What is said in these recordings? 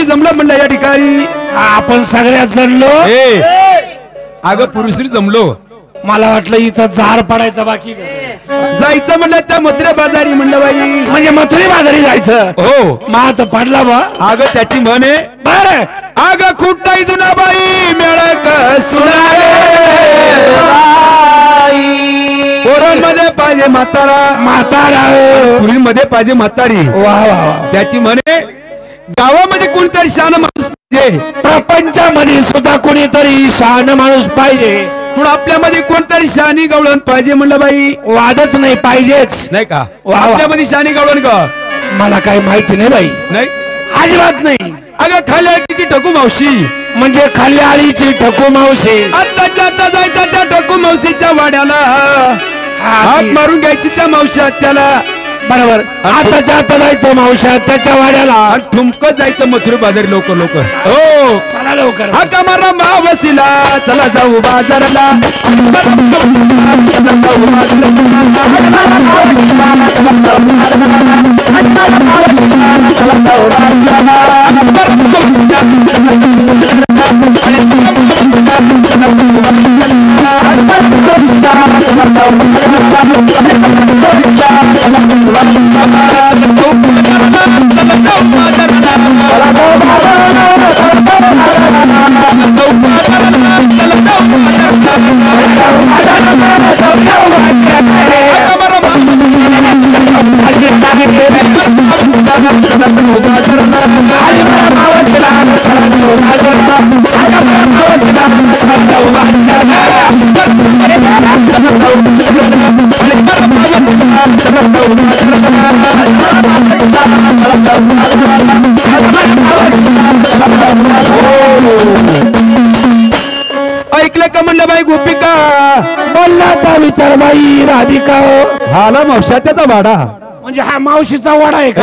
जमलं म्हणलं या ठिकाणी आपण सगळ्यात जणलो. अगं पुरुषरी जमलो. मला वाटलं इथं जार पडायचं बाकी जायचं म्हणलं त्या मथुरे बाजारी म्हणलं बाई. म्हणजे मथुरे बाजारी जायचं. हो मात पडला बा. अगं त्याची म्हणे बर अगं खुटाई जुना बाई मेळक पोरांमध्ये पाहिजे म्हातारा पुरीमध्ये पाहिजे म्हातारी. वा वा. त्याची म्हणे गावामध्ये कोणतरी शान माणूस पाहिजे. प्रपंचामध्ये सुद्धा कोणीतरी शान माणूस पाहिजे. म्हणून आपल्यामध्ये कोणतरी शानी गवळण पाहिजे म्हणलं बाई. वादच नाही पाहिजेच नाही का आपल्यामध्ये शानी गवळण का. मला काही माहिती नाही बाई. नाही अजिबात नाही. अगं खाली किती ठकू मावशी म्हणजे खाली आळीची ठकू मावशी. आता जायचा त्या ठकू मावशीच्या वाड्याला हात मारून घ्यायची त्या मावशी त्याला. बरोबर आता जायचं मावशा त्याच्या वाड्याला आणि ठुमकत जायचं मथुरे बाजारी लवकर लवकर. हो चला लवकर. हा कमारा मावशीला चला जाऊ बाजारला. ऐकलं का म्हणलं बाई गोपिका. बोलण्याचा विचार बाई राधिका. हाला मावशा त्याचा वाडा म्हणजे हा मावशीचा वाडा आहे का.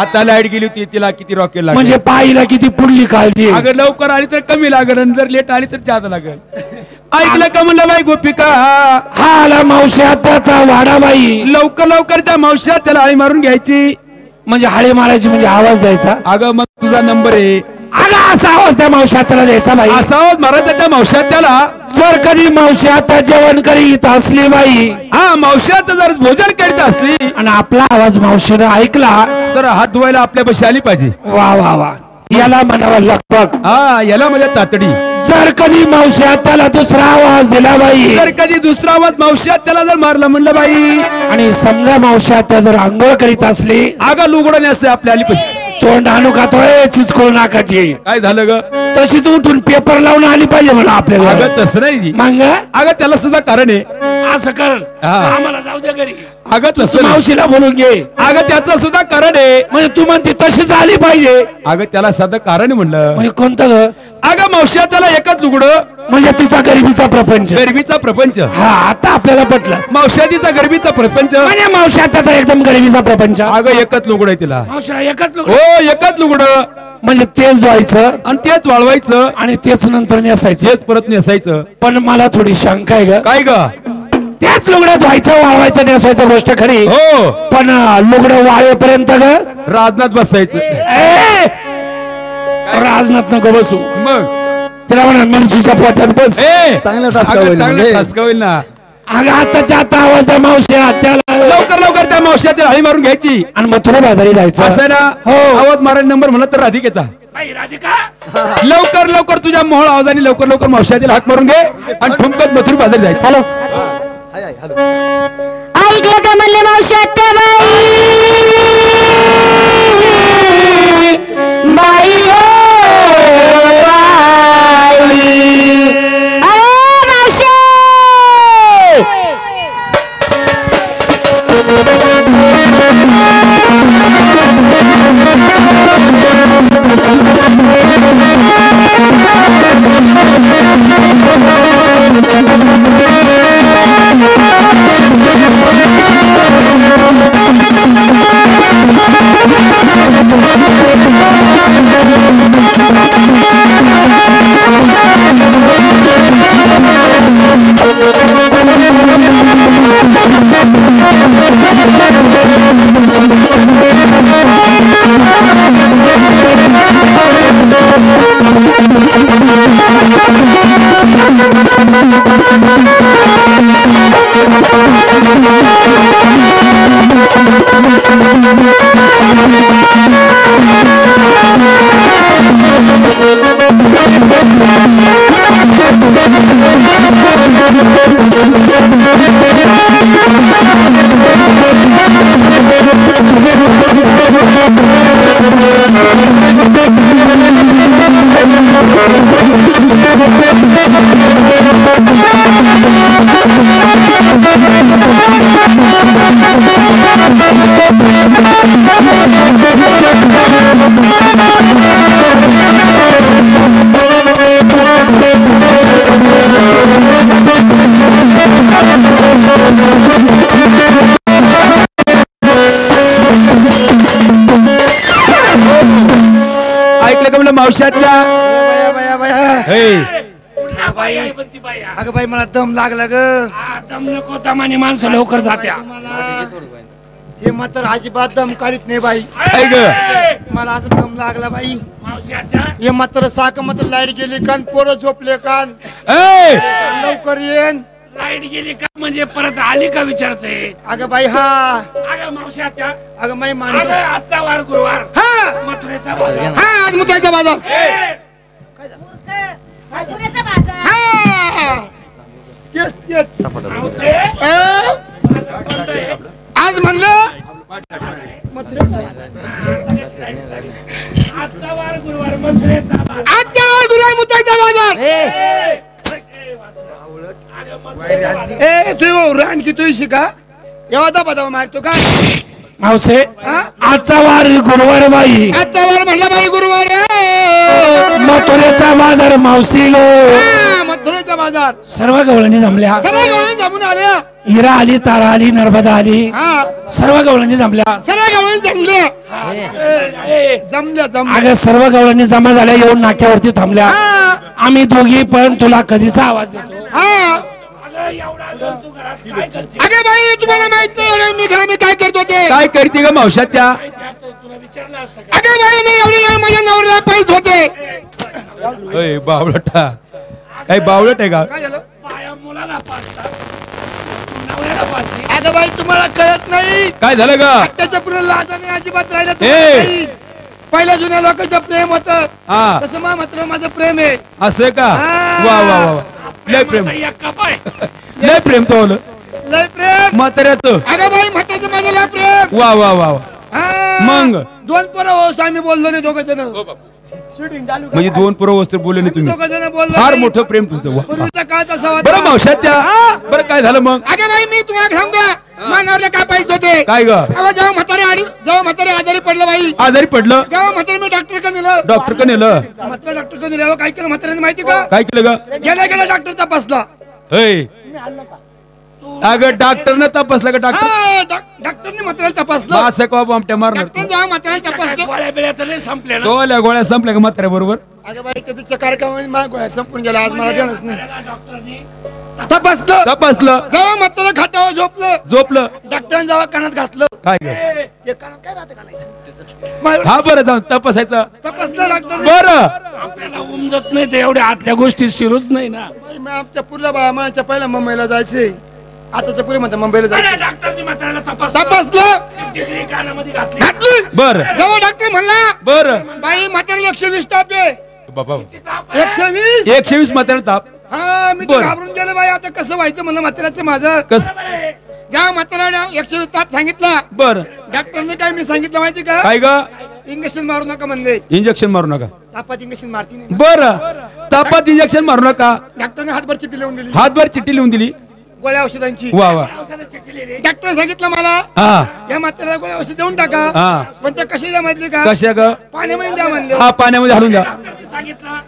आता लाईट गेली होती तिला किती रॉकेल लागेल. म्हणजे पाईला किती पुढली काळजी. अगर लवकर आली तर कमी लागेल आणि जर लेट आली तर जादा लागेल. ऐकलं का म्हणलं बाई गोपिका. हा आला मावश्या त्याचा वाडा बाई. लवकर लवकर त्या मावश्या त्याला आळी मारून घ्यायची. म्हणजे हाळी मारायची म्हणजे आवाज द्यायचा. अगं मग तुझा नंबर आहे. अगं असा आवाज त्या मावश्या त्याला द्यायचा बाई. असा आवाज मारायचा त्या मावश्या त्याला. जर कधी मावशी आता जेवण करीत असली बाई. हा मावशी आता जर भोजन करीत असली आणि आपला आवाज मावशीने ऐकला तर हात धुवायला आपल्यापाशी आली पाहिजे. वा वा वा. याला म्हणावं लगबग. हा याला म्हणजे तातडी. जर कधी मावशी त्याला दुसरा आवाज दिला बाई. जर कधी दुसरा आवाज मावशी त्याला जर मारला म्हणलं बाई. आणि समजा मावशी त्या जर आंघोळ करीत असली. अगं लुगडं नेसते आपल्या आली पाहिजे. तोंड आणू खातोय चिचकोळ नाकाची. काय झालं ग. तशीच उठून पेपर लावून आली पाहिजे म्हणा आपल्याला. अगं तसं नाही मग अगं त्याला सुद्धा कारण आहे. असं कर आम्हाला जाऊ दे घरी. अगं तसं मावशीला बोलून घे. अगं त्याचं सुद्धा कारण आहे. म्हणजे तू म्हणते तशीच आली पाहिजे. अगं त्याला साधं कारण म्हणलं. म्हणजे कोणतं ग. अगं मावशी त्याला एकच लुगडं. म्हणजे तिचा गरिबीचा प्रपंच. गरिबीचा प्रपंच. हा आता आपल्याला पटलं. मावशादीचा गरिबीचा प्रपंच म्हणजे मावशी त्याचा एकदम गरिबीचा प्रपंच. अगं एकच लुगडं आहे तिला. मावशीला एकच लुगडं. हो एकच लुगडं. म्हणजे तेच धुवायचं आणि तेच वाळवायचं आणि तेच नंतर नेसायचं. तेच परत नेसायचं. पण मला थोडी शंका आहे ग. काय ग. त्याच लुगडं धुवायचं वाळवायचं नेसवायचं गोष्ट खरी. हो पण लुगडं वाळेपर्यंत ग राजनाथ बसायचं. राजनाथ नको बसू. मग त्याला म्हणा मिरचीच्या पोत्यात बस. चांगलं टास्क होईल ना. अगं आताच्या आता आवाज द्या मावश्या त्याला. लवकर लवकर त्या मावश्या त्याला हळी मारून घ्यायची आणि मथुरा बाजारी जायचं. असं ना. हो आवाज मारायला नंबर म्हणलं तर राधिकेचा. राधिका लवकर लवकर तुझ्या मोहळ आवाजाने लवकर लवकर मावश्यातील हात मारून घे आणि ठुमकत मथुरा बाजारी जायचं. हॅलो ऐकलं का म्हणले मावश्या त्या बाई बाई ऐकलं का म्हणलं मावशातल्या अगं बाई मला दम लागला ग. दम नको दमाने माणसं लवकर जात्या. हे मात्र अजिबात दम काढीत नाही बाई. काय ग मला असं दम लागला बाई. हे मात्र साक मात्र लाईट गेली कान पोरं झोपले कान लवकर येईन. लाईट गेली का म्हणजे परत आली का विचारते. अगं बाई हा अगं मावशाच्या अगं बाई मानतो आजचा वार गुरुवार हा मथुरेचा बाजार. हा आज मुतायचा बाजार हा तेच तेच आज म्हणलं मथुरेचा आजचा वार गुरुवार मथुरेचा बाजार. आजच्या वेळ गुरुवार मुतायचा बाजार. ए तू रानकी तू शिका एवढा दबा मारतो का मावसे आजचा वार गुरुवार बाई. आजचा वार म्हणला बाई गुरुवार मथुरेचा बाजार मावशी लो. मथुरेचा बाजार सर्व गवळणी जमल्या. सगळ्या गवळणी जमून आल्या. हिरा आली तारा आली नर्मदा आली. हा सर्व गवळणी जमल्या. सगळ्या गवळणी जमल्या जमल्या जमल्या. अगं सर्व गवळणी जमा झाल्या येऊन नाक्यावरती थांबल्या. आम्ही दोघी पण तुला कधीचा आवाज देतो. हा अगं बाई तुम्हाला माहित नाही मी घरा मी काय करतो ते. काय करते ग मावशात्या. अगं बाई मी एवढी माझ्या नवऱ्याला पैसे होते. बावळटा काही बावळट आहे का. काय झालं अगं बाई तुम्हाला कळत नाही. काय झालं ग. त्याच्या पुढे लाजाने अजिबात राहिलं ए! नाही. पहिल्या जुन्या लोकांचं प्रेम होत हा तसं मात्र माझं प्रेम आहे. असं का. हा. वा वा वा लय प्रेम लय प्रेम तो लय प्रेम म्हाताऱ्याचं. अगं बाई म्हाताऱ्याचं माझं लय प्रेम. वा वा वा वा. हा. मग? दोन पोरं होस आम्ही बोललो नाही दोघ जण. म्हणजे दोन पुरं वस्त्र बोलले नाही तुम्ही. दोघ जण बोललो फार नाही. मोठं प्रेम तुमचं. वा. पूर्वीचा काळ तसा होता. बरं मावशात्या हा. बरं काय झालं मग. अगं बाई मी तुम्हाला सांगा मानावरला काय पाहिजे होते. काय ग. अगं जेव्हा म्हातारे आजारी पडलं बाई. आजारी पडलं. जेव्हा म्हातारे मी डॉक्टर का नेलं. डॉक्टर का नेलं. म्हातारे डॉक्टर का नेलं काय केलं म्हाताऱ्याने माहिती का. काय केलं ग. गेला डॉक्टर तपासला. अगं डॉक्टरनं तपासलं का. डॉक्टर हा, डॉक्टरने म्हाताऱ्याला तपासलं. असं का आमट्या मारणार. डॉक्टर जेव्हा म्हाताऱ्याला तपासलं. गोळ्या बिळ्या नाही संपल्या ना. गोळ्या गोळ्या संपल्या का म्हाताऱ्या बरोबर. अगं बाई त्याच्या कार्यक्रमामध्ये माझ्या गोळ्या संपून गेला. आज मला देणंच नाही. तपासलं. तपासलं. जेव्हा म्हातारा खाटावर झोपलं. झोपलं. डॉक्टरने जेव्हा कानात घातलं. काय ग. ते कानात काय राहतं घालायचं. हा बरं जाऊन तपासायचं. तपासलं डॉक्टर. बरं आपल्याला उमजत नाही ते एवढ्या आतल्या गोष्टी शिरूच नाही ना. आमच्या पुढल्या बाळा माझ्या पहिल्या मुंबईला जायचे. आताच्या पुढे म्हणते मुंबईला जायचे. डॉक्टरनी म्हाताऱ्याला तपासलं. तपासलं डिग्री कानामध्ये घातली. घातली. बरं जेव्हा डॉक्टर म्हणला बरं बाई म्हाताऱ्याला 120 ताप आहे. बाबा 120. 120 म्हातारा ताप. हा मी तर बरं. घाबरून गेलो बाई. आता कसं व्हायचं म्हणलं म्हाताऱ्याचं माझं. कस. जेव्हा म्हाताऱ्याला 120 ताप सांगितला. बरं डॉक्टरने काय मी सांगितलं माहिती का. काय ग. इंजेक्शन मारू नका म्हणले. इंजेक्शन मारू नका. तापात इंजेक्शन मारती नाही. बरं तापात इंजेक्शन मारू नका. डॉक्टरने हातभर चिठ्ठी लिहून दिली. हातभर चिठ्ठी लिहून दिली. गोळ्या औषधांची. वा वा. डॉक्टर सांगितलं मला हा या म्हाताऱ्याला गोळ्या औषध देऊन टाका. हा. पण त्या कशाला माहिती का? कशा ग? पाण्यामध्ये द्या म्हणले. हा पाण्यामध्ये हलून द्या.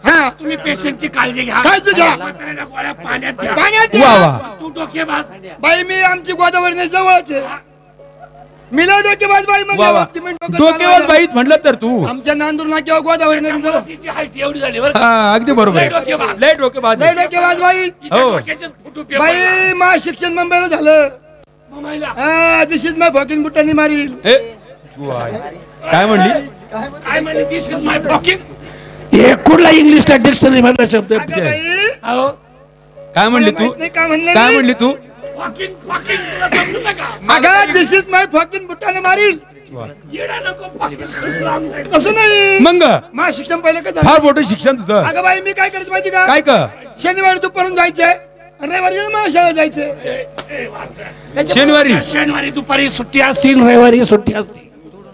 हा तुम्ही पेशंटची काळजी घ्या. काळजी घ्या. म्हाताऱ्याला गोळ्या पाण्यात द्या. पाण्यात वा द्या. वा. तू डोकेबाज. बाई मी आमची गोदावरी जवळचे मिला डोकेबाज बाई म्हणजे वा वा. बाबतीत मी डोकं डोकेवर चालवायला. बाईत म्हटलं तर तू आमच्या नांदूर नाक्यावर गोदावरी नदी जवळ तिची हाईट एवढी झाली बरं का? हा अगदी बरोबर लय आहे. डोकेबाज. लय डोकेबाज. लय डोकेबाज बाई. तिच्या हो. डोक्याचे फुटू पेपर. बाई मा शिक्षण मुंबईला झालं. मामाईला. हा दिस इज माय फकिंग बुटांनी मारील. ए, तू आहे. काय म्हणली? काय म्हणली? दिस इज माय फकिंग. हे कुठला इंग्लिश डिक्शनरी मधला शब्द आहे? अगं बाई, अहो, काय म्हणली मला तू? माहित नाही काय म्हणले काय मी. म्हणली तू? फकिंग फकिंग तुला समजू नका. अगं दिस इज माय फकिंग बुटाने मारील. येडा नको फकिंग. तसं नाही. मंग मा शिक्षण पहिलं कसं फार झालं? मोठं शिक्षण तुझं. अगं बाई मी काय करायचं माहिती का? काय कर? शनिवारी दुपारून जायचंय आणि रविवारी येऊन मला शाळेत जायचंय. शनिवारी शनिवारी दुपारी सुट्टी असती रविवारी सुट्टी असती.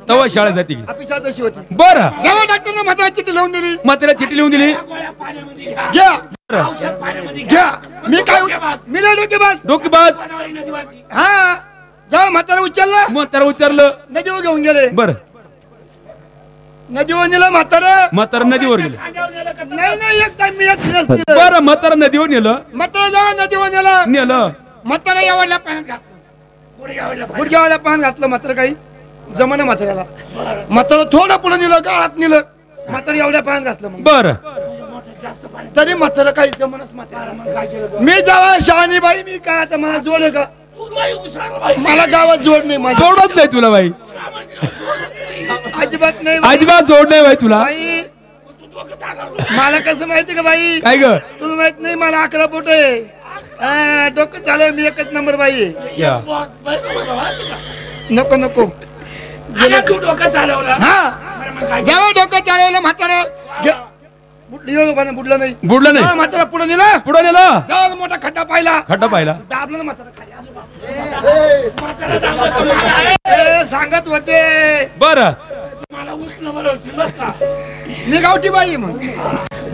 तवा शाळा जाते की. ऑफिसात अशी होती. बरं जेव्हा डॉक्टरने म्हातारा चिठ्ठी लावून दिली. म्हाताऱ्या चिठ्ठी लिहून दिली. गोळ्या पाण्यामध्ये घ्या. घ्या बरं. औषध पाण्यामध्ये घ्या. घ्या. मी काय मी लय डोकेबाज. डोकेबाज. गोदावरी नदीवरती. हा जेव्हा म्हातारा उचलला म्हातारा उच्चारलं. नदीवर घेऊन गेले. बर नदीवर नेलं म्हातारा. म्हातारा नदीवर गेलं. खांद्यावर नेलं का? नाही नाही एक टाइम मी एक दिवस नेलं. बरं म्हातारा नदीवर नेलं. म्हातारा जेव्हा नदीवर नेलं नेलं. म्हातारा एवढल्या पाण्यात घातलं. गुडघ्यावरला पाय. गुडघ्यावाल्या पाण्यात घातलं. मात्र काही जमाना म्हाताऱ्याला. म्हातारा थोडं पुढे नेलं गाळात नेलं. म्हातारा एवढ्या पाण्यात घातलं. मग बर जास्त पाणी. तरी म्हातारा काही जमनच म्हातारा. मग काय केलं? मी जेव्हा शहाणी बाई मी काय आता मला जोड आहे का? तू लय हुशार बाई. मला गावात जोड नाही माझी. जोडत नाही तुला बाई. अजिबात नाही बाई. अजिबात जोड नाही बाई तुला. बाई तू डोकं चालवलं. मला कसं माहिती का बाई? काय ग? तुला माहित नाही मला 11 बोट आहे. हा, डोकं चालव मी एकच नंबर बाई आहे. क्या? बाई, बाबा. नको नको. आला तू डोकं चालवलं. हा बरं, मग काय? जेव्हा डोकं चालवलं म्हातारा बुडलं नाही. बुडलं नाही. हा, म्हातारा पुढे नेला. पुढे नेलं. जेव्हा मोठा खड्डा पाहिला खड्डा पाहिला. दाबलं ना म्हातारा खाली असं. म्हातारा दाखवतो मला. ए, सांगत होते बर मला उष्ण बनवशील बरं का? मी गावठी बाई आहे मग.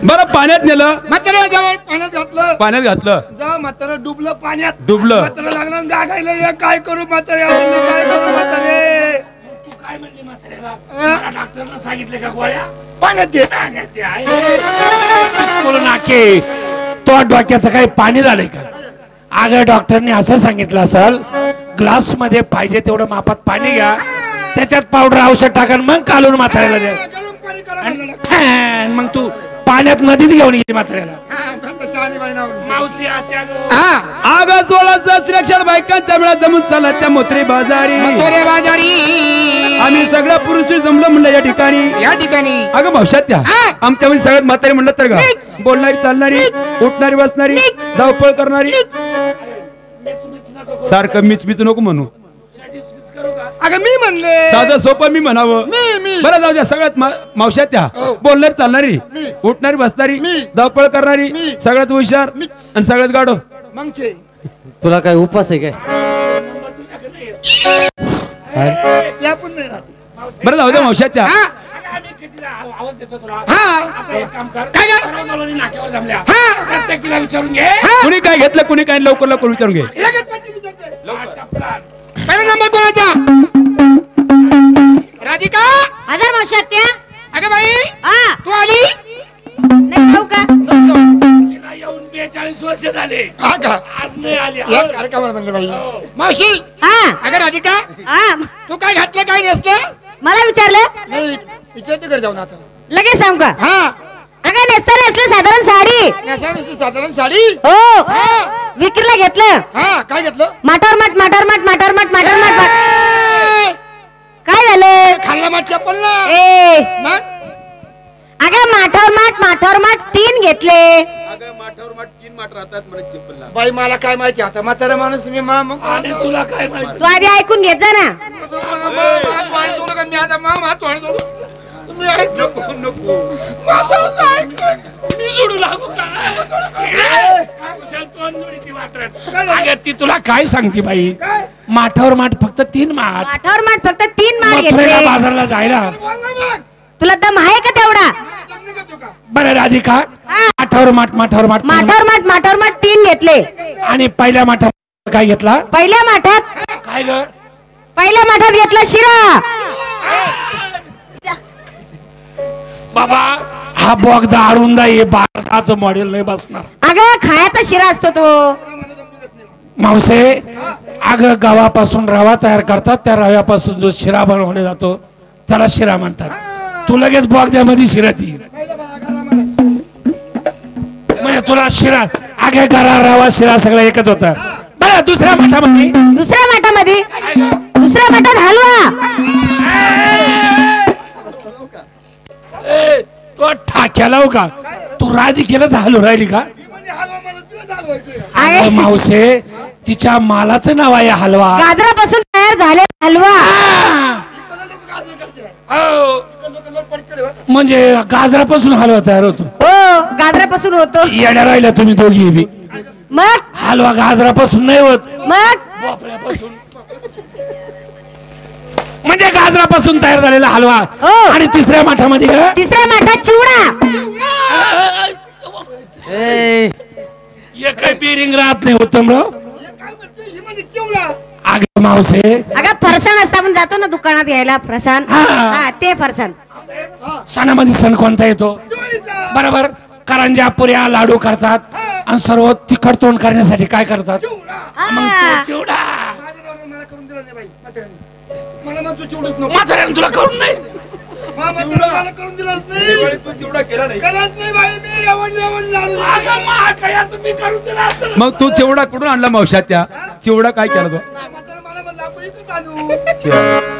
बर पाण्यात नेलं. म्हातारा जेव्हा पाण्यात घातलं पाण्यात घातलं. जेव्हा म्हातारा डुबलं पाण्यात. डुबलं. म्हातारा लागला गागायला "हे काय करू म्हातारे मी काय करू म्हातारे तू काय म्हणली म्हाताऱ्याला? मला डॉक्टरनं सांगितलं का गोळ्या पाण्यात दे." पाण्यात द्या. बोलू नाके तो डोक्याचं काही पाणी झालंय का? अगं डॉक्टरने असं सांगितलं असेल ग्लास मध्ये पाहिजे तेवढं मापात पाणी घ्या त्याच्यात पावडर औषध टाका मग कालून म्हाताऱ्याला द्या. गरम पाणी करा म्हणलं ना. आणि मग तू पाण्यात नदीत घेऊन गेली म्हाताऱ्याला. हा, फक्त शहाणी बाई नाव. मावशी आत्या गं. हा आग 16 श्रीक्षण बायकांच्या वेळा जमून चालला त्या मोत्री बाजारी. म्हातारे बाजारी आम्ही सगळ्या पुरुष जमलो म्हणलं या ठिकाणी. या ठिकाणी अगं भावशात त्या हा. आमच्यामध्ये सगळ्यात म्हातारी म्हणलं तर का बोलणारी चालणारी उठणारी बसणारी धावपळ करणारी. सारखं मिच नको म्हणू. अगं मी म्हणले साधं सोपं मी म्हणावं. मी बरं जाऊ द्या. सगळ्यात मावशात त्या हो. बोलणारी चालणारी मी. उठणारी बसणारी मी. धावपळ करणारी मी. सगळ्यात हुशार मीच. आणि सगळ्यात गाडो. मगचे तुला काय उपास आहे काय? त्या पण नाही राहत. बरं जाऊ द्या मावशात त्या हा आवाज देतो तुला. हा आता एक काम कर. काय काय? परवानगी नाक्यावर जमल्या. हा. प्रत्येकीला विचारून घे. कुणी काय घेतलं कुणी काय लवकर लवकर विचारून घे. लगेच पट्टी विचारते. टपका. पहिला नंबर कोणाचा? राधिका. हजार मावशी आत्या. अगं बाई हा तू आली. नाही जाऊ का? तिला येऊन 42 वर्ष झाले. हा का? आज नाही आली. या कार्यक्रमाला म्हणलं बाई. मावशी हा अगं राधिका हा तू काय घातलं काय नसतं? मला विचारलं नाही विचारते घरी जाऊन आता. लगेच सांग का? हा अगं नेसता नेसलं साधारण साडी. नेसानेसी साधारण साडी. हो हा विक्रीला घेतलं. हा काय घेतलं? माठावर माठ माठावर माठ माठावर माठ माठावर माठ माठ. ए, काय झालं? खाल्ला माठ चप्पल ना. ए मग अगं माठावर माठ 3 घेतले. बाई मला काय माहिती आता म्हातारा माणूस मी मग आणि तुला काय माहिती? तू आधी ऐकून घेत जा ना. मी आता तुम्ही मी जोडू लागू का? कुशाल तोंड जोडीची वाटत. अगं ती तुला काय सांगते बाई? माठावर माठ फक्त 3 माठ. माठावर माठ फक्त 3 माठ मथुरेला घेतले. बाजारला जायला. तुला दम आहे का तेवढा? बरं राधिका हा. माठावर माठ 3 माठावर माठ 3 घेतले. आणि पहिल्या माठावर काय घेतला? पहिल्या माठात काय ग? पहिल्या माठात घेतला शिरा. बाबा हा बोगदा अरुंदा हे भारताचं मॉडेल नाही बसणार. अगं खायचा शिरा असतो तो. मावसे अगं गव्हापासून रवा तयार करतात, त्या रव्यापासून जो शिरा बनवला जातो त्याला शिरा म्हणतात. तू लगेच बोगद्यामध्ये शिरा ती म्हणजे तुला शिरा अगे गरा रवा शिरा सगळं एकच होतं. बरं दुसऱ्या माठामध्ये दुसऱ्या माठात हलवा. तो ठाक्याला हो का तू राजी केलं तर हलू राहिली का? अगं मावसे तिच्या मालाचं नाव आहे हलवा. गाजरापासून तयार झालेला हलवा. म्हणजे गाजरापासून हलवा तयार होतो. हो गाजरापासून होतो. येड्या राहिल्या तुम्ही दोघी बी. मग हलवा गाजरापासून नाही होत, मग भोपळ्यापासून. म्हणजे गाजरापासून तयार झालेला हलवा. हो. आणि तिसऱ्या माठामध्ये का? तिसऱ्या माठात चिवडा. हे काही बिरिंग राहत नाही उत्तमराव. अगं मावसे अगं फरसाण असतं, आपण जातो ना दुकानात घ्यायला फरसाण. हा ते फरसाण. सणामध्ये सण कोणता येतो? बरोबर. करंज्या पुऱ्या लाडू करतात आणि सर्व तिखट तोंड करण्यासाठी काय करतात? मग तो चिवडा. म्हाताऱ्याने तुला करून नाही. मग तू चिवडा कुठून आणला मावशात? त्या चिवडा काय केला तो?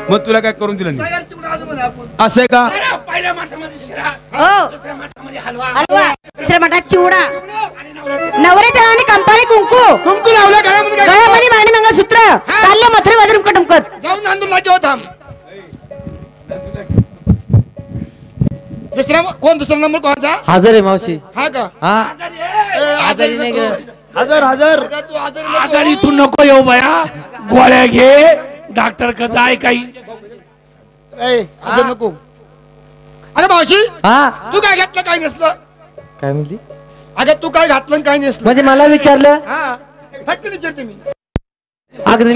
मग तुला काय करून दिलं नाही असं आहे का? पहिल्या माठामध्ये शिरा, हो दुसऱ्या माठामध्ये हलवा, हलवा. तिसऱ्या माठात चिवडा. नवऱ्याच्या आणि कंपाळी कुंकू लावला गळ्यामध्ये. गळ्यामध्ये मागणी मंगळसूत्र. चालले मथुरे वाजून कटुमकत. जाऊन नांदून लागेल थांब. दुसरा नंबर कोणाचा? हजर आहे मावशी. हा का? हा आजारी नाही ग. हजर तू आजारी आजारी तू नको येऊ बया. गोळ्या घे डॉक्टर कसं आहे काही. आजार नको. अरे मावशी हा तू काय घातलं काय नसलं? काय म्हणली? अगं तू काय घातलं काय नसलं? म्हणजे मला विचारलं. हा फटकन विचारते मी. अगदी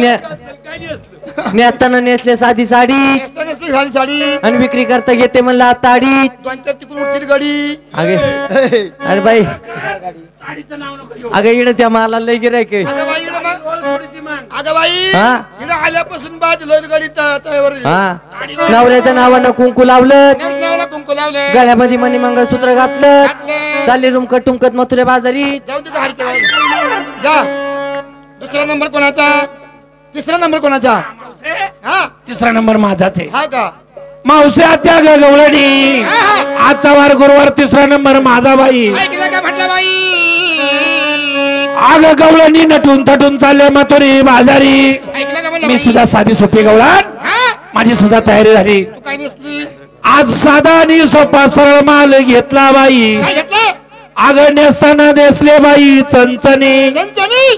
नेसताना नेसले साधी साडी नसली साडी साडी आणि विक्री करता घेते म्हणला ताडी. 2-4 तिकडून उठतील गाडी. अगे अरे बाई अगं इकडे त्या मला लय गिरायक. अगं बाई हा हिनं आल्यापासून बाद गाडी तयार. हा नवऱ्याच्या नावानं कुंकू लावलं, कुंकू लावलं, गळ्यामध्ये मणी मंगळसूत्र घातलं, चालली रुमकट टुमकत मथुरे बाजारी. जाऊ दे गाडीच्या जा. दुसरा नंबर कोणाचा? तिसरा नंबर कोणाचा? हा तिसरा नंबर माझाच आहे. हा का? मावसे आत्या गवळणी. आजचा वार गुरुवार तिसरा नंबर माझा बाई. ऐकलं का म्हटलं बाई? आग गवळणी नटून थटून चालले मथुरी बाजारी. ऐकलं का म्हटलं? मी सुद्धा साधी सोपी गवळण. माझी सुद्धा तयारी झाली. तू काय नसली? आज साधा आणि सोपा सरळ माल घेतला बाई. काय घेतलं? आग नेसताना नेसले बाई चणचणी. चंचणी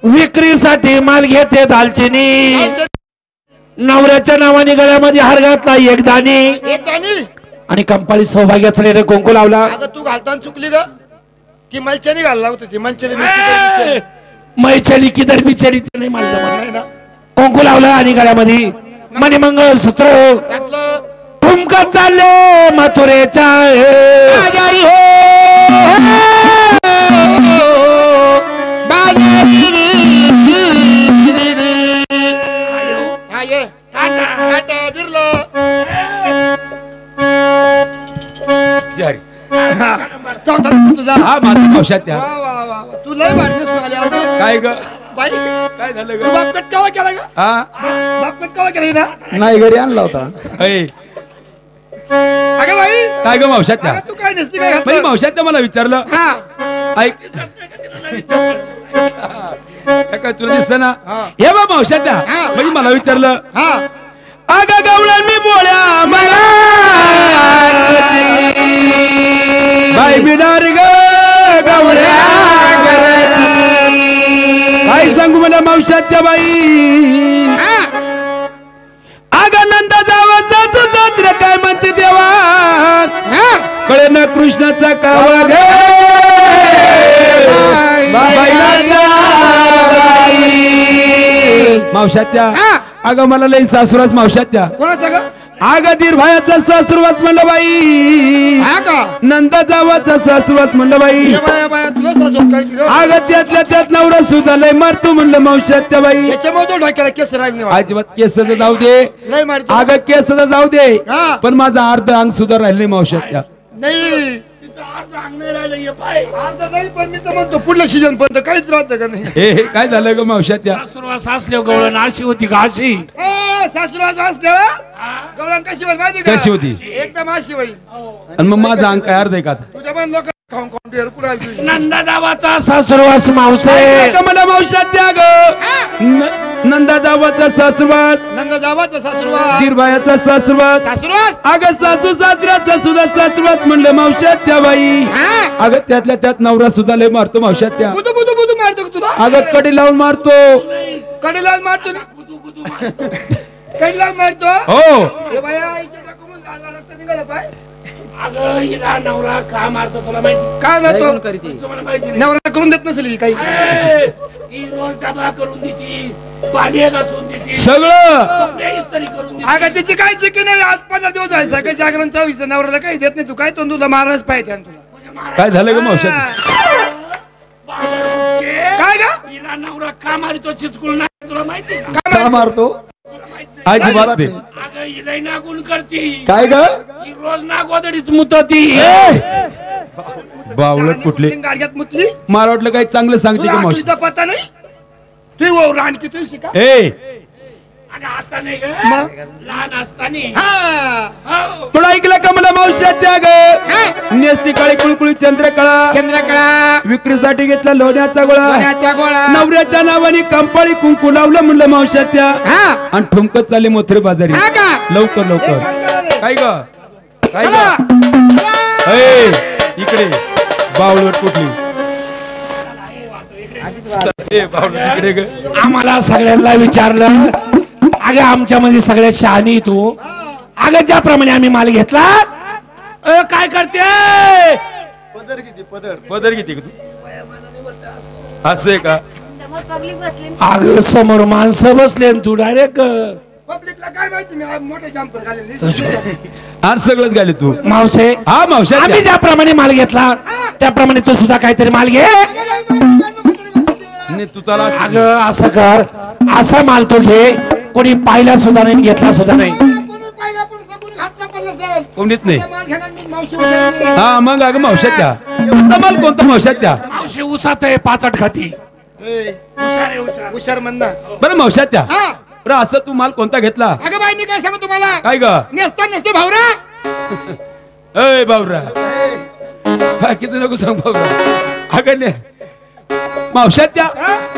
विक्रीसाठी माल घेते दालचिनी. नवऱ्याच्या नावाने गळ्यामध्ये हार घातला एक दाणी. एक दाणी आणि कंपाळी सौभाग्याचं कुंकू लावला. अगं तू घालताना चुकली ग. ती मंचनी घालला होती. ती मंचनी मै चली किधर भी चली ते नाही मला जमत. नाही ना कुंकू लावला आणि गळ्यामध्ये मणी मंगळसूत्र घातलं. ठुमकत चालले मथुरेच्या बाजारी हो बाजारी. हा ये टाटा बिरला. चौथा तुझा. हा माझा मावशात त्या. वा वा वा वा. तू लय भारी दिसून आली आज. काय ग? बाई काय झालं तू ग? बापकट केव्हा केला ग? हा बापकट केव्हा केला ना? नाही घरी आणला होता. अगं बाई काय ग मावशात त्या? अगं तू काय नसती काय म्हणजे घातलं? मावशात त्या मला विचारलं. हा ऐक काय तुला दिसतं ना? हा. हे बा मावशात त्या हा. म्हणजे मला विचारलं. हा अग गवळण मी बोळ्या मला बाई बिडार ग गवळ्या काय सांगू मला मावशात त्या बाई. अग नंदा जावा जातो जात्र काय म्हणते देवा कळे ना कृष्णाचा कावळा ग बाई. मावशात्या हा. अगं मला लई सासुरास मावशात्या कोणाचं ग अगं दीर भायाचा सासुरवास म्हणलं बाई हा का नंदा जावाचा सासुरवास म्हणलं बाई ये बाया बाया तुझं सासू काढली ग. अगं त्यातल्या त्यात नवरा सुद्धा लय मारतो म्हणलं मावशात्या बाई याच्यामुळे तो डोक्याला केस राहिली नाही. अजिबात केसच जाऊ दे लय मारतो अगं केसच जाऊ दे हा. पण माझं अर्ध अंग सुद्धा राहिलं नाही मावशात्या नाही तिचं अर्ध अंग नाही राहिलं, ये पाय. आता नाही पण मी तर म्हणतो पुढल्या सीजन पर्यंत काहीच राहत का नाही हे काय झालं ग मावशात्या सासुरवास असले गवळण अशी होती का अशी सासुराज असते गवळण कशी होईल माहिती का कशी होती एकदम अशी होईल आणि मग माझं अंग काय अर्ध आहे का आता? तुझ्या पण लोक खाऊन खाऊन ढेर कुडायची नंदा जावाचा सासुरवास मावसे का मला मावशात्या ग नंदा जावाचा सासुरवास नंदा जावाचा सासुरवास दीरबायाचा सासुरवास सासुरवास अगं सासू सासऱ्याचा सुद्धा सासुरवास म्हणलं मावशात्या बाई अगं त्यातल्या त्यात नवरा सुद्धा लय मारतो मावशात्या बुदू बुदू बुदू मारतो का तुला अगं कडी लावून मारतो कडेला मारतो ना कडेला मारतो हो हे बाया इथे टाकून लाल लाल रक्त निघालं पाय अगं हिला नवरा का मारतो तुला माहिती? काय जातो तुम्हाला माहिती नाही? नवरा करून देत नसेल ही काही ही रोज डबा करून देती, भांडी घासून देती, सगळं कपडे इस्त्री करून देती. अगं तिची काय चिकी नाही आज 15 दिवस आहे सगळे जागरण चालू नवऱ्याला काही देत नाही तू काय तो तुला मारच पाहिजे आणि तुला काय झालं ग मावशात्या काय ग हिला नवरा का मारितो चिचकुल नाही तुला माहिती का? का मारतो अजिबात नाही अगं हिला नागून करती, काय ग ही रोज ना गोदडीत मुतती. बावळट कुठली गाडग्यात मुतली मला वाटलं काही चांगलं सांगते तुला का मावशी तुझा पत्ता नाही तू वो रानकी तू शिका ए अगं आता नाही ग, लहान असताना हा हो. तुला ऐकलं का मला मावशात्या ग नेसती काळी कुळकुळी चंद्रकळा चंद्रकळा विक्रीसाठी घेतला लोण्याचा गोळा लोण्याचा गोळा नवऱ्याच्या नावाने कंपाळी कुंकू लावलं म्हणलं मावशात्या हा आणि ठुमकत चालली मोथरे बाजारी हा का लवकर लवकर काय ग काय चला ग ए इकडे बावळट कुठली ए, बावळट इकडे ग आम्हाला सगळ्यांना विचारलं अगं आमच्या मध्ये सगळ्यात शहाणी तू अगं ज्याप्रमाणे आम्ही माल घेतला काय करते पदर किती तू असं आहे का समोर पब्लिक बसली अगं समोर माणसं बसले आणि तू डायरेक्ट पब्लिकला काय माहिती मी आज मोठे जम्पर घालेले आज सगळंच घाले तू मावसे हा मावशा आम्ही ज्याप्रमाणे माल घेतला त्याप्रमाणे तू सुद्धा काहीतरी माल घे. तू चला अगं असं कर, असा माल तो घे कोणी पाहिला सुद्धा नाही घेतला सुद्धा नाही. कोणीच नाही हा मग अगं मावशात्या समाल कोणता मावशात्या मावशी उसात आहे पाचट खाती हुशार आहे, हुशार. हुशार म्हणना बरं मावशात्या हा बरं असं तू माल कोणता घेतला अगं बाई मी काय सांगू तुम्हाला काय ग नेसता नेसते भावरा अय बावरा बाकीचं नको सांग बावरा अगं ने मावशात्या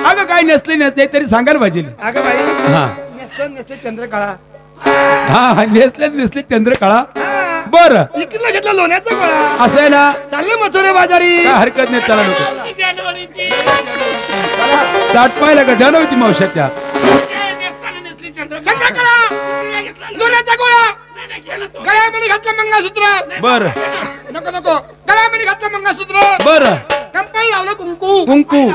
अगं काय नेसले नेसले तरी सांगायला पाहिजे अगं बाई हा नेसता नेसते चंद्रकळा हा नेसले नेसले चंद्रकळा बर इकडला घेतला लोण्याचा गोळा असं आहे ना चालले मथुरे बाजारी काय हरकत नाही त्याला नको साठ पाहिला का ध्यान होती मावशात्या चंद्रकळा लोण्याचा गोळा गळ्यामध्ये घातलं मंगळसूत्र बर नको नको गळ्यामध्ये घातलं मंगळसूत्र बर कंपाळी लावलं कुंकू कुंकू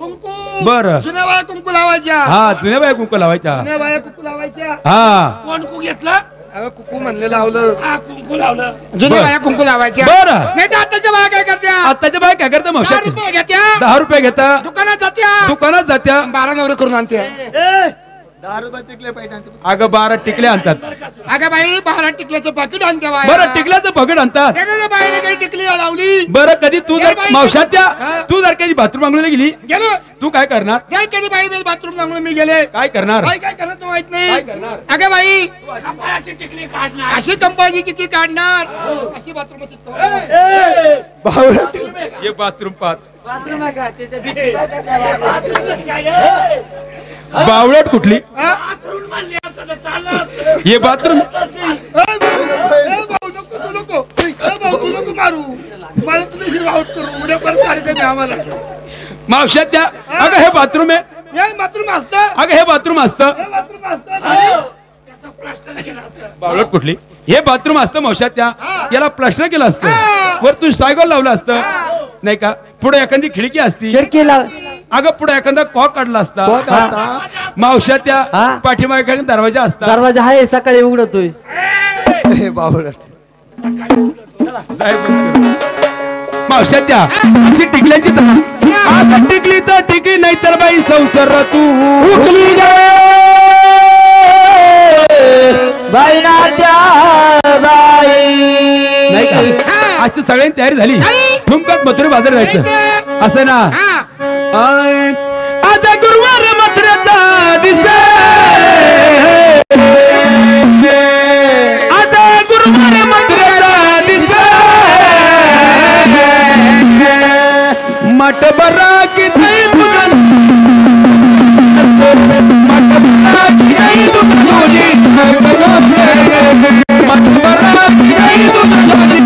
कुंकू बरं. जुन्या बाया कुंकू लावायच्या हा जुन्या बाया कुंकू लावायच्या जुन्या बाया कुंकू लावायच्या हा कोण कु घेतलं अगं कुंकू म्हणले लावलं हा कुंकू लावलं. जुन्या बरं. बाया कुंकू लावायच्या बरं. नाही तर आताच्या बाया काय करत्या आताच्या बाया काय करता 10 मावशात्या रुपये घेत्या 10 रुपये घेता दुकानात जात्या दुकानात जात्या 12 नवरे करून आणत्या अगं 12 टिकले आणतात अगं बाई 12 टिकल्याचं पाकिट आणत्या बाया बरं टिकल्याचं पगड आणतात एखाद्या बाईने काही टिकली लावली बरं कधी तू ये जर बाई- मावशात्या हा. तू जर कधी बाथरूम मागवली गेली गेलो तू काय करणार जर कधी बाई मी बाथरूम लागलो मी गेले काय करणार बाई काय करणार माहित नाही अगं बाई कपाळाची टिकली काढणार. अशी कंपाची चिकी काढणार अशी बाथरूमची ये बाथरूम पाहत बाथरूम आहे का त्याच्या बावळट कुठली आथरून मानली असतं तर चाललं असतं. ये बाथरूम भाऊ नको तू नको भाऊ तू नको मारू मला तुला आउट करू उद्या परत कार्यक्रम आहे आम्हाला मावशात्या अगं हे बाथरूम आहे हे बाथरूम असतं अगं हे बाथरूम असतं हे बाथरूम असतं त्याचं प्लास्टर केलं असतं. बावळट कुठली हे बाथरूम असतं मावशात्या याला प्लास्टर केलं असतं हा. वर तू सायकल लावलं असतं नाही का पुढे एखादी खिडकी असती खिडकीला अगं पुढे एखादा कॉक काढला असता कॉक हा. असता. माझ्या मावश्या त्या हा? पाठीमागे दरवाजा असतात. दरवाजा आहे सकाळी उघडतोय. मावश्या त्या अशी टिकल्याची आता टिकली तर टिकली नाही तर बाई संसार तू उकली गे बाई नाट्या बाई नाही का आज सगळ्यांची तयारी झाली. ठुमकात मथुरे बाजार जायचं असं ना. आता गुरुवार मथुऱ्याचा दिसे आता गुरुवार मथुऱ्याचा दिसे मठ बरा की नाही दुकान मठ बरा की नाही दुकान मठ बरा की नाही दुकान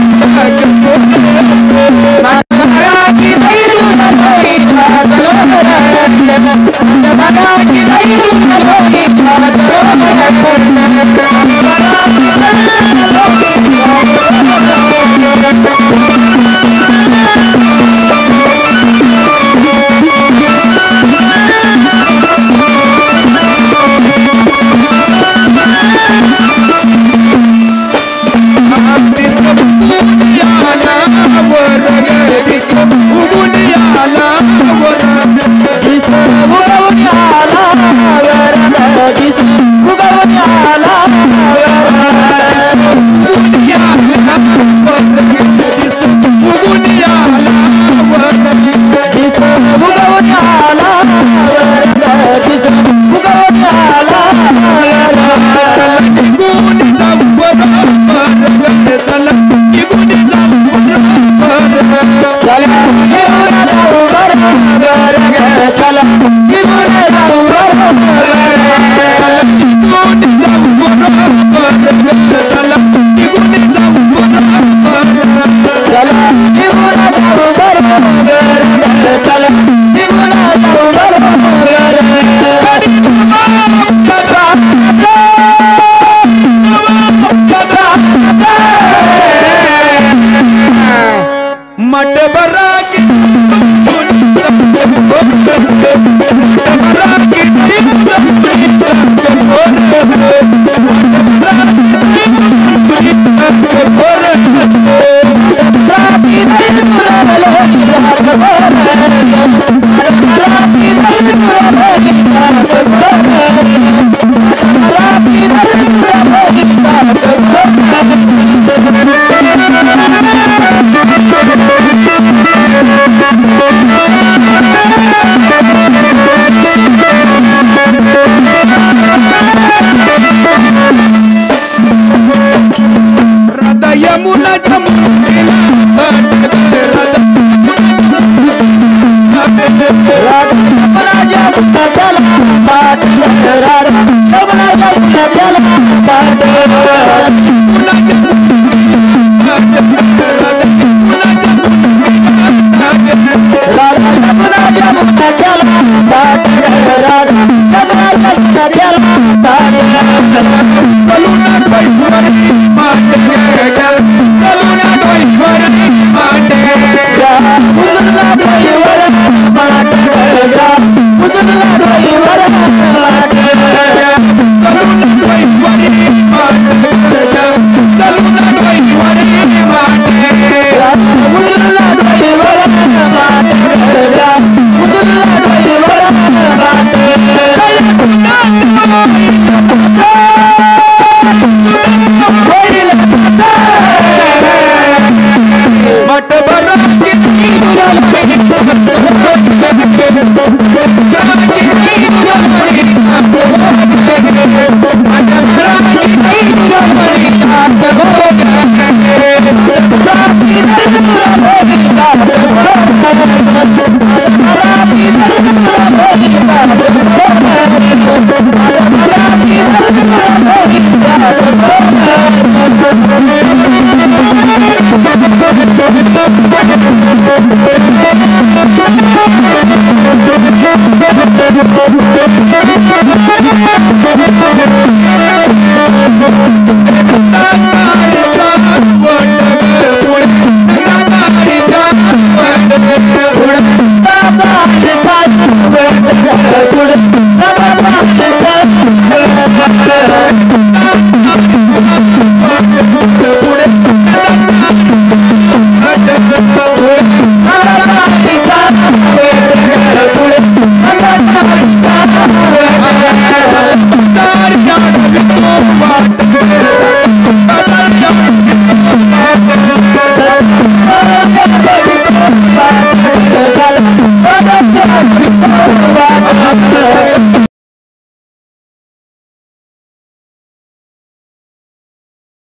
पुढे